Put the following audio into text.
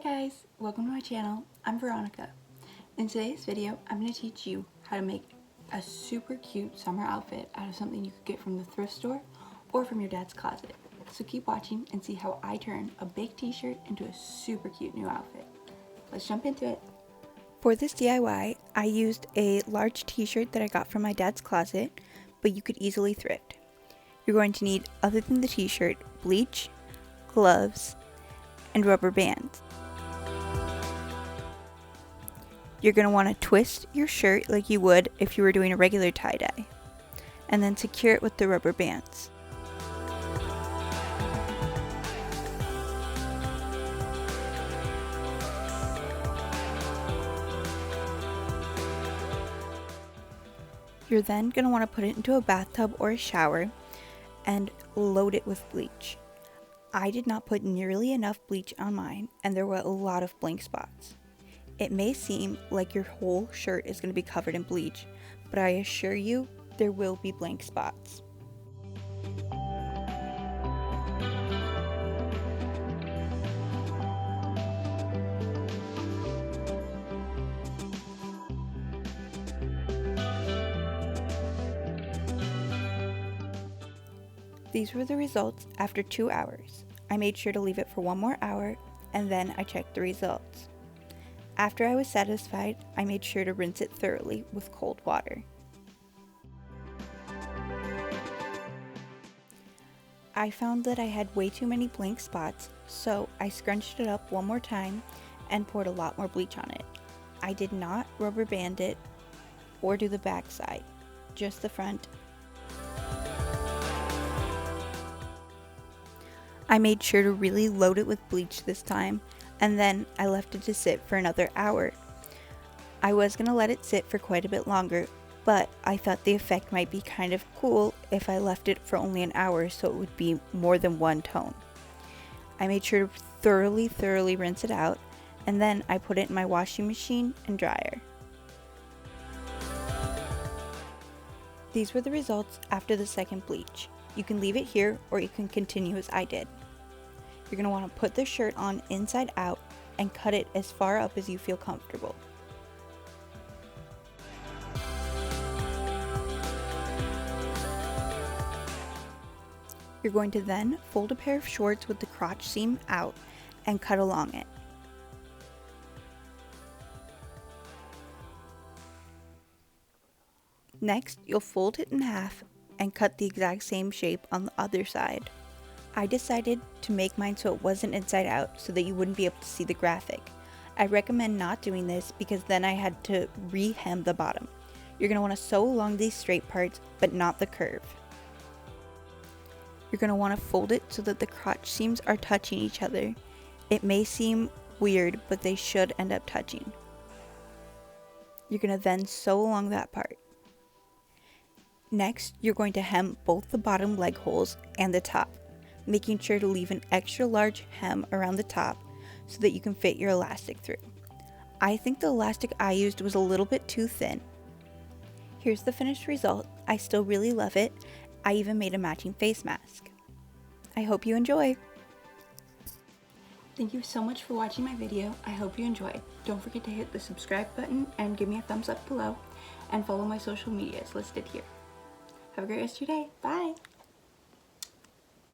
guys, welcome to my channel. I'm Veronica. In today's video, I'm going to teach you how to make a super cute summer outfit out of something you could get from the thrift store or from your dad's closet. So keep watching and see how I turn a baked t-shirt into a super cute new outfit. Let's jump into it. For this DIY, I used a large t-shirt that I got from my dad's closet, but you could easily thrift. You're going to need, other than the t-shirt, bleach, gloves, and rubber bands. You're going to want to twist your shirt like you would if you were doing a regular tie-dye, and then secure it with the rubber bands. You're then going to want to put it into a bathtub or a shower and load it with bleach. I did not put nearly enough bleach on mine, and there were a lot of blank spots. It may seem like your whole shirt is going to be covered in bleach, but I assure you there will be blank spots. These were the results after 2 hours. I made sure to leave it for 1 more hour, and then I checked the results. After I was satisfied, I made sure to rinse it thoroughly with cold water. I found that I had way too many blank spots, so I scrunched it up 1 more time and poured a lot more bleach on it. I did not rubber band it or do the back side, just the front. I made sure to really load it with bleach this time, and then I left it to sit for another hour. I was going to let it sit for quite a bit longer, but I thought the effect might be kind of cool if I left it for only an hour so it would be more than one tone. I made sure to thoroughly rinse it out, and then I put it in my washing machine and dryer. These were the results after the second bleach. You can leave it here or you can continue as I did. You're going to want to put the shirt on inside out and cut it as far up as you feel comfortable. You're going to then fold a pair of shorts with the crotch seam out and cut along it. Next, you'll fold it in half and cut the exact same shape on the other side. I decided to make mine so it wasn't inside out so that you wouldn't be able to see the graphic. I recommend not doing this because then I had to re-hem the bottom. You're going to want to sew along these straight parts but not the curve. You're going to want to fold it so that the crotch seams are touching each other. It may seem weird, but they should end up touching. You're going to then sew along that part. Next, you're going to hem both the bottom leg holes and the top, making sure to leave an extra large hem around the top so that you can fit your elastic through. I think the elastic I used was a little bit too thin. Here's the finished result. I still really love it. I even made a matching face mask. I hope you enjoy. Thank you so much for watching my video. I hope you enjoyed. Don't forget to hit the subscribe button and give me a thumbs up below, and follow my social medias listed here. Have a great rest of your day. Bye!